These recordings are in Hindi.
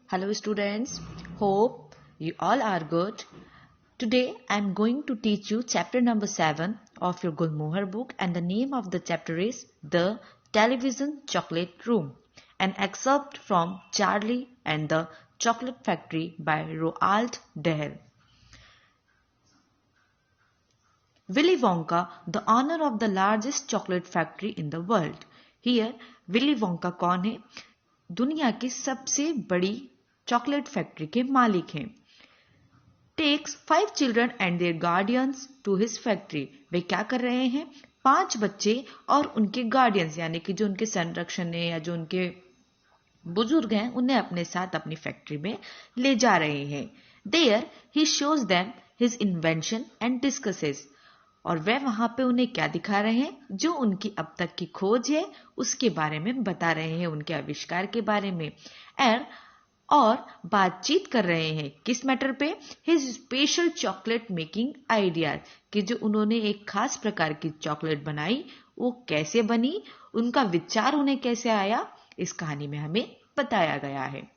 Hello students, hope you all are good. Today I am going to teach you chapter number 7 of your Gulmohar book, and the name of the chapter is The Television Chocolate Room, an excerpt from Charlie and the Chocolate Factory by Roald Dahl. Willy Wonka, the owner of the largest chocolate factory in the world. Here, Willy Wonka कौन है? दुनिया की सबसे बड़ी चॉकलेट फैक्ट्री के मालिक हैं. Takes 5 children and their guardians to his factory. वे क्या कर रहे हैं? 5 बच्चे और उनके गार्डियंस यानी कि जो उनके संरक्षण है या जो उनके बुजुर्ग हैं उन्हें अपने साथ अपनी फैक्ट्री में ले जा रहे हैं. There he shows them his invention and discusses. और वह वहां पे उन्हें क्या दिखा रहे हैं? जो उनकी अब तक की खोज है उसके बारे में बता रहे हैं, उनके आविष्कार के बारे में. और बातचीत कर रहे हैं किस मैटर पे? His special chocolate making ideas, कि जो उन्होंने एक खास प्रकार की चॉकलेट बनाई वो कैसे बनी, उनका विचार उन्हें कैसे आया, इस कहानी में हमें बताया गया है.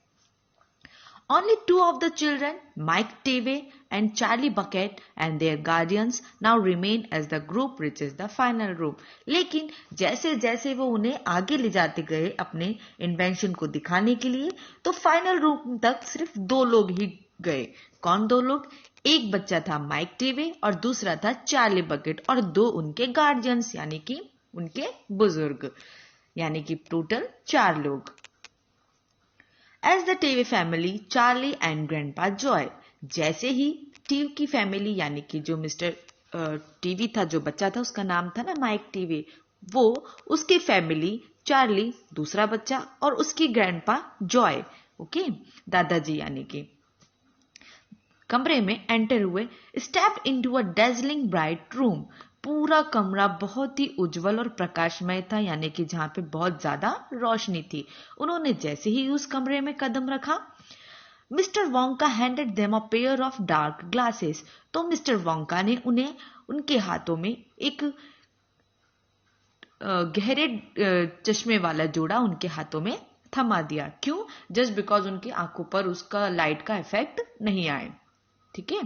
Only 2 of the children, Mike Teve and Charlie Bucket and their guardians, now remain as the group reaches the final room. लेकिन जैसे जैसे वो उन्हें आगे ले जाते गए अपने इन्वेंशन को दिखाने के लिए, तो फाइनल रूम तक सिर्फ 2 लोग ही गए. कौन 2 लोग? एक बच्चा था माइक टेवे और दूसरा था चार्ली बकेट, और 2 उनके गार्जियंस यानी कि उनके बुजुर्ग, यानी कि टोटल 4 लोग. As the Teve family, Charlie and Grandpa Joy. जैसे ही टीव की फैमिली यानी कि जो मिस्टर टीवी था, जो बच्चा था उसका नाम था ना माइक टीवी, वो उसकी फैमिली चार्ली दूसरा बच्चा और उसकी ग्रैंडपा जॉय, ओके दादाजी यानी कि कमरे में एंटर हुए. Stepped into a dazzling bright room. पूरा कमरा बहुत ही उज्जवल और प्रकाशमय था, यानी कि जहां पे बहुत ज्यादा रोशनी थी. उन्होंने जैसे ही उस कमरे में कदम रखा, mister Wonka handed them a pair of dark glasses. तो मिस्टर वोंका ने उन्हें उनके हाथों में एक गहरे चश्मे वाला जोड़ा उनके हाथों में थमा दिया. क्यों? जस्ट बिकॉज उनकी आंखों पर उसका लाइट का इफेक्ट नहीं आए. ठीक है.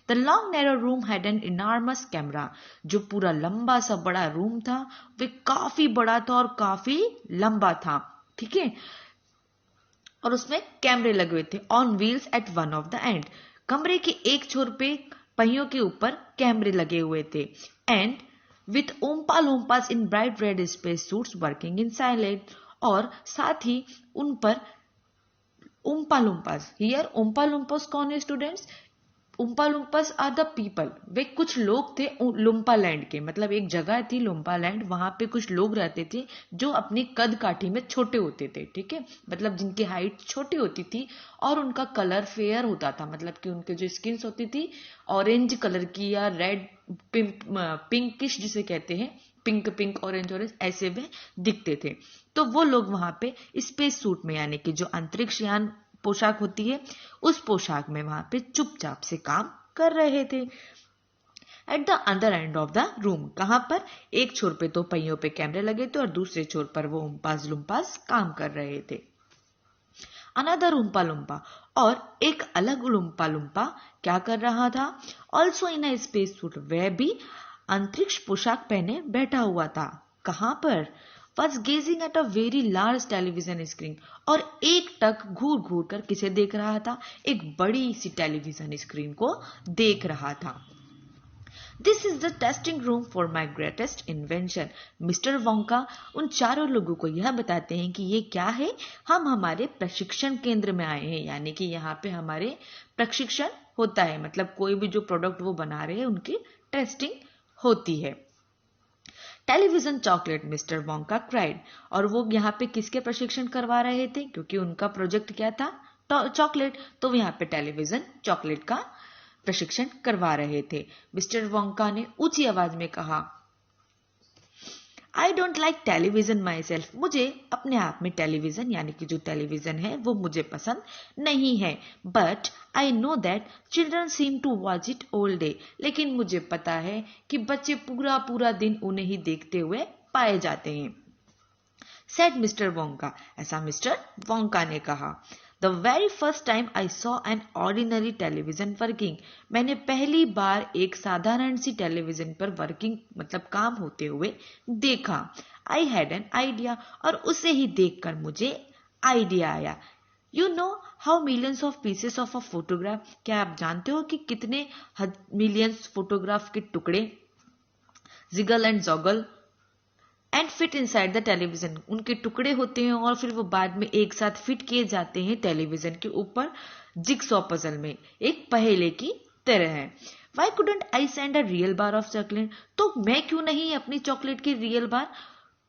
The long narrow room had an enormous camera. जो पूरा लंबा सा बड़ा रूम था वे काफी बड़ा था और काफी लंबा था. ठीक है. और उसमें कैमरे लगे हुए थे on wheels at one of the end. कमरे के एक छोर पे पहियों के ऊपर कैमरे लगे हुए थे. And with Oompa Loompas in bright red space suits working in silent. और साथ ही उन पर ओम्पा लोम्पास, हियर ओम्पा लोम्पास कौन है students? Oompa Loompas are the people. वे कुछ लोग थे लुम्पा लैंड के, मतलब एक जगह थी लुम्पा लैंड, वहां पे कुछ लोग रहते थे जो अपनी कद काठी में छोटे होते थे. ठीक है. मतलब जिनकी हाइट छोटी होती थी और उनका कलर फेयर होता था, मतलब कि उनके जो स्किन्स होती थी ऑरेंज कलर की या रेड पिंकिश जिसे कहते हैं, पिंक पिंक ऑरेंज ऑरेंज ऐसे वे दिखते थे. तो वो लोग वहां पे स्पेस सूट में यानी कि जो अंतरिक्ष यान पोशाक होती है उस पोशाक में वहां पे चुपचाप से काम कर रहे थे. Eight the other and of the room. कहां पर? एक छोर पे तो पहियों पे कैमरे लगे थे और दूसरे छोर पर वो उम्पास लुम्पास काम कर रहे थे. अनदर उम्पा लुम्पा. और एक अलग लुम्पा लुम्पा क्या कर रहा था? Also in a space suit. वह भी अंतरिक्ष पोशाक पहने बैठा हुआ था. कहां पर? was gazing at a very large television screen. और एक टक घूर घूर कर किसे देख रहा था? एक बड़ी सी टेलीविजन स्क्रीन को देख रहा था. This is the testing room for my greatest invention. Mister Wonka उन चारों लोगों को यह बताते हैं कि ये क्या है? हम हमारे प्रशिक्षण केंद्र में आए हैं, यानी कि यहाँ पे हमारे प्रशिक्षण होता है, मतलब कोई भी जो प्रोडक्ट वो बना रहे हैं उनकी टेस्टिंग होती है. Television chocolate, mister Wonka cried. और वो यहाँ पे किसके प्रशिक्षण करवा रहे थे? क्योंकि उनका प्रोजेक्ट क्या था? चॉकलेट. तो यहाँ पे टेलीविजन चॉकलेट का प्रशिक्षण करवा रहे थे. मिस्टर वोंका ने ऊंची आवाज में कहा, I don't like television my self. मुझे अपने आप में टेलीविजन यानी कि जो टेलीविजन है वो मुझे पसंद नहीं है. But I know that children seem to watch it all day. लेकिन मुझे पता है कि बच्चे पूरा पूरा दिन उन्हें ही देखते हुए पाए जाते हैं. Said mister Wonka. ऐसा मिस्टर वोंका ने कहा. The very first time I saw an ordinary television working, मैंने पहली बार एक साधारण सी टेलीविजन पर वर्किंग मतलब काम होते हुए देखा। आई हैड एन आइडिया, और उसे ही देखकर मुझे आइडिया आया। You know how millions of pieces of a photograph, क्या आप जानते हो कि कितने मिलियंस फोटोग्राफ के टुकड़े jiggle and joggle and fit inside the television, उनके टुकड़े होते हैं और फिर वो बाद में एक साथ फिट किए जाते हैं टेलीविजन के ऊपर जिगसॉ पजल में, एक पहेले की तरह है। Why couldn't I send a real bar of chocolate, तो मैं क्यों नहीं अपनी चॉकलेट की रियल बार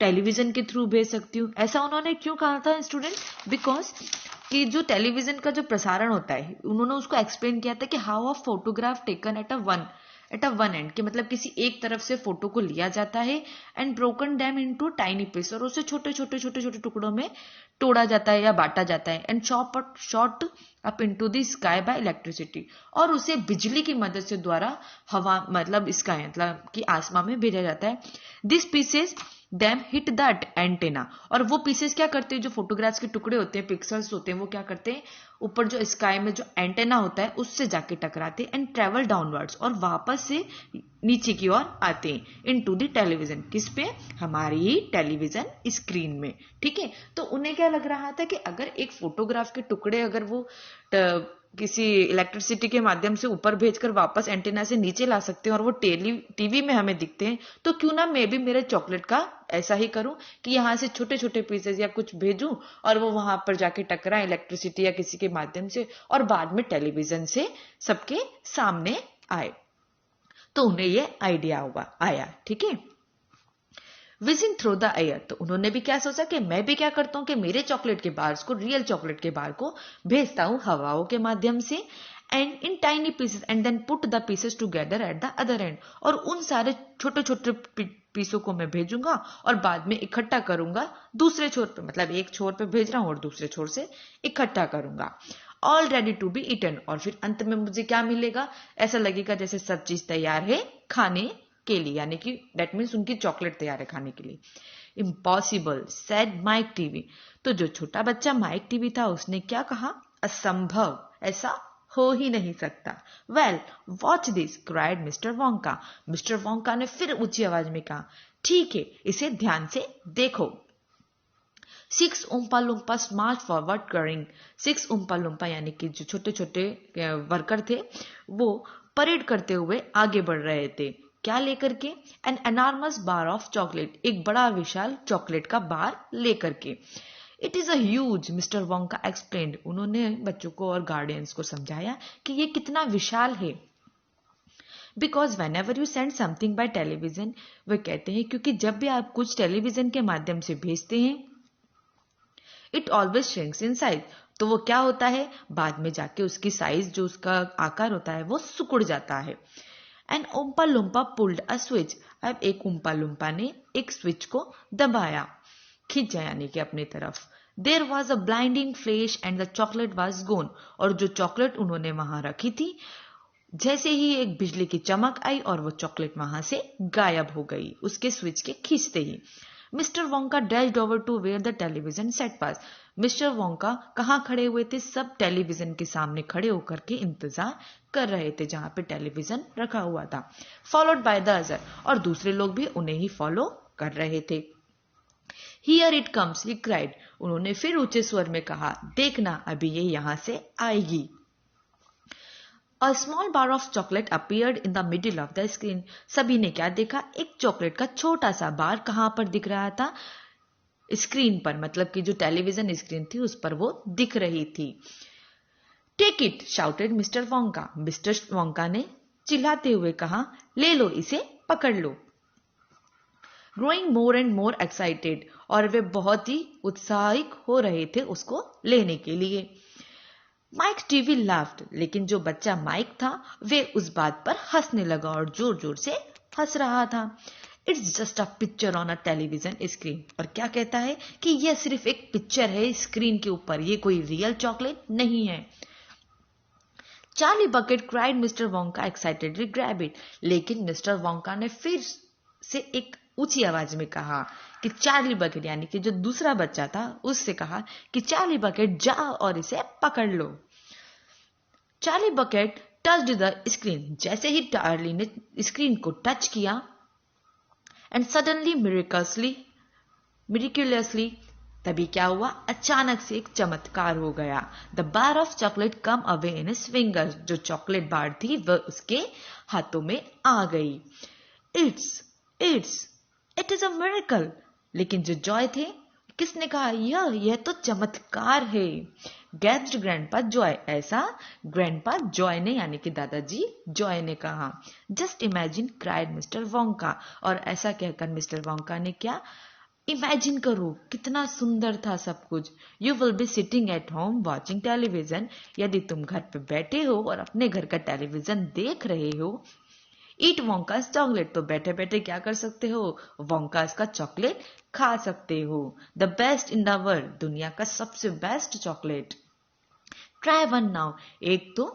टेलीविजन के थ्रू भेज सकती हूँ। ऐसा उन्होंने क्यों कहा था स्टूडेंट? बिकॉज कि जो टेलीविजन का जो प्रसारण होता है, उन्होंने उसको एक्सप्लेन किया था कि how a photograph taken at a one and, कि मतलब किसी एक तरफ से फोटो को लिया जाता है and broken them into tiny piece, और उसे छोटे छोटे छोटे छोटे टुकड़ों में तोड़ा जाता है या बांटा जाता है, and shot up into the sky bye electricity, और उसे बिजली की मदद से द्वारा हवा मतलब स्काई मतलब कि आसमान में भेजा जाता है। This pieces them hit that antenna, और वो पीसेस क्या करते हैं, जो फोटोग्राफ्स के टुकड़े होते हैं, पिक्सल्स होते हैं, वो क्या करते हैं, ऊपर जो स्काई में जो एंटेना होता है उससे जाके टकराते हैं एंड ट्रेवल डाउनवर्ड्स, और वापस से नीचे की ओर आते हैं इनटू द टेलीविजन, किस पे, हमारी ही टेलीविजन स्क्रीन में। ठीक है, तो उन्हें क्या लग रहा था कि अगर एक फोटोग्राफ के टुकड़े अगर वो किसी इलेक्ट्रिसिटी के माध्यम से ऊपर भेजकर वापस एंटीना से नीचे ला सकते हैं और वो टीवी में हमें दिखते हैं, तो क्यों ना मैं भी मेरे चॉकलेट का ऐसा ही करूं कि यहां से छोटे छोटे पीसेस या कुछ भेजूं और वो वहां पर जाके टकराए इलेक्ट्रिसिटी या किसी के माध्यम से, और बाद में टेलीविजन से सबके सामने आए। तो उन्हें ये आइडिया आया। ठीक है, विजिंग थ्रू द एयर, तो उन्होंने भी क्या सोचा कि मैं भी क्या करता हूं कि मेरे चॉकलेट के बार्स को, रियल चॉकलेट के बार को भेजता हूं हवाओं के माध्यम से, and in tiny pieces and then put the pieces together at the other end, और उन सारे छोटे छोटे पीसों को मैं भेजूंगा और बाद में इकट्ठा करूंगा दूसरे छोर पे, मतलब एक छोर पे भेज रहा हूं और दूसरे छोर से इकट्ठा करूंगा। All ready to be eaten, और फिर अंत में मुझे क्या मिलेगा, ऐसा लगेगा जैसे सब चीज तैयार है खाने के लिए, यानी कि दैट मीन्स उनकी चॉकलेट तैयार है खाने के लिए। इम्पॉसिबल सेड माइक टीवी, तो जो छोटा बच्चा माइक टीवी था उसने क्या कहा, असंभव, ऐसा हो ही नहीं सकता। Well watch this cried mister Wonka, mister Wonka ने फिर ऊंची आवाज में कहा, ठीक है इसे ध्यान से देखो। 6 उम्पा लुम्पा मार्च फॉरवर्ड करिंग, 6 उम्पा लुम्पा यानी कि जो छोटे छोटे वर्कर थे वो परेड करते हुए आगे बढ़ रहे थे, क्या लेकर के, an enormous bar of chocolate, एक बड़ा विशाल चॉकलेट का बार लेकर के। It is a huge, Mister Wonka explained, उन्होंने बच्चों को और गार्डियंस को समझाया कि ये कितना विशाल है। Because whenever you send something by television, वे कहते हैं क्योंकि जब भी आप कुछ टेलीविजन के माध्यम से भेजते हैं, it always shrinks in size, तो वो क्या होता है, बाद में जाके उसकी साइज जो उसका आकार होता है वो सिकुड़ जाता है। एन उम्पा लुम्पा पुल्ड अ स्विच, अब एक उम्पा लुम्पा ने एक स्विच को दबाया, खींचा यानी कि अपनी तरफ। There was a blinding flash and the chocolate was gone, और जो चॉकलेट उन्होंने वहां रखी थी, जैसे ही एक बिजली की चमक आई और वो चॉकलेट वहां से गायब हो गई उसके स्विच के खींचते ही। Mister Wonka dashed over to where the television set pass, mister Wonka कहाँ खड़े हुए थे, सब टेलीविजन के सामने खड़े होकर के इंतजार कर रहे थे जहां पे टेलीविजन रखा हुआ था। फॉलोड बाय द अदर, और दूसरे लोग भी उन्हें ही फॉलो कर रहे थे। Here it comes he cried, उन्होंने फिर ऊंचे स्वर में कहा, देखना अभी ये यहां से आएगी। A small bar of chocolate appeared in the middle of the screen. सभी ने क्या देखा, एक चॉकलेट का छोटा सा बार कहां पर दिख रहा था, स्क्रीन पर, मतलब कि जो टेलीविजन स्क्रीन थी उस पर वो दिख रही थी। Take it shouted mister Wonka, mister Wonka ने चिल्लाते हुए कहा, ले लो इसे, पकड़ लो। Growing more and more excited, और वे बहुत ही उत्साहित हो रहे थे उसको लेने के लिए। माइक टीवी लाफ्ड, लेकिन जो बच्चा माइक था वे उस बात पर हंसने लगा और जोर जोर से हंस रहा था। It's just a picture on a television screen, और क्या कहता है कि यह सिर्फ एक पिक्चर है स्क्रीन के ऊपर, ये कोई रियल चॉकलेट नहीं है। Charlie bucket cried mister Wonka excitedly grab it, लेकिन मिस्टर वोंका ने फिर से एक ऊंची आवाज में कहा कि चार्ली बकेट यानी कि जो दूसरा बच्चा था उससे कहा कि चार्ली बकेट जाओ और इसे पकड़ लो। Charlie Bucket touched the screen. जैसे ही चार्ली ने स्क्रीन को टच किया एंड सडनली मिरेक्युलसली तभी क्या हुआ, अचानक से एक चमत्कार हो गया। The bar of chocolate come away in his fingers. जो चॉकलेट बार थी वह उसके हाथों में आ गई। It is a miracle. लेकिन जो जॉय थे, किसने कहा यह तो चमत्कार है। Gassed grandpa Joe. ऐसा ग्रैंडपा जॉय ने यानी कि दादाजी जॉय ने कहा। Just imagine cried mister Wonka. और ऐसा कहकर मिस्टर वोंका ने क्या, इमेजिन करो कितना सुंदर था सब कुछ। You will be sitting at home watching television. यदि तुम घर पे बैठे हो और अपने घर का टेलीविजन देख रहे हो, ईट वोंकास चॉकलेट, तो बैठे बैठे क्या कर सकते हो, वोंकास का चॉकलेट खा सकते हो। The best in the world, दुनिया का सबसे best chocolate. Try one now, एक तो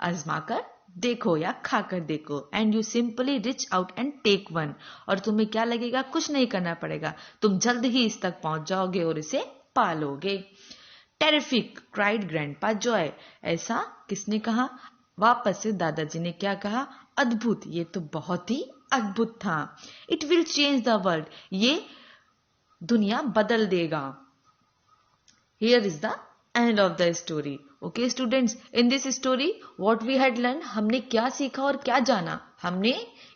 आजमा कर देखो या खाकर देखो। And you simply reach out and take one. और तुम्हें क्या लगेगा, कुछ नहीं करना पड़ेगा, तुम जल्द ही इस तक पहुंच जाओगे और इसे पालोगे। Terrific cried grandpa Joe. ऐसा किसने कहा, वापस से दादाजी ने क्या कहा, अद्भुत, ये तो बहुत ही अद्भुत था। It will change the world, ये दुनिया बदल देगा। Here is the end of the story. Okay students, in this story what we had learn, हमने क्या सीखा और क्या जाना। हमने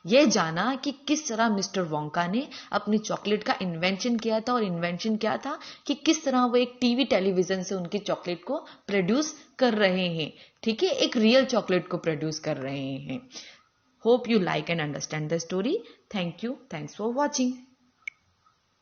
ये जाना कि किस तरह मिस्टर वोंका ने अपनी चॉकलेट का इन्वेंशन किया था। और इन्वेंशन क्या था कि किस तरह वो एक टीवी टेलीविजन से उनकी चॉकलेट को प्रोड्यूस कर रहे हैं। ठीक है, एक रियल चॉकलेट को प्रोड्यूस कर रहे हैं। Hope you like and understand the story. Thank you, thanks for watching.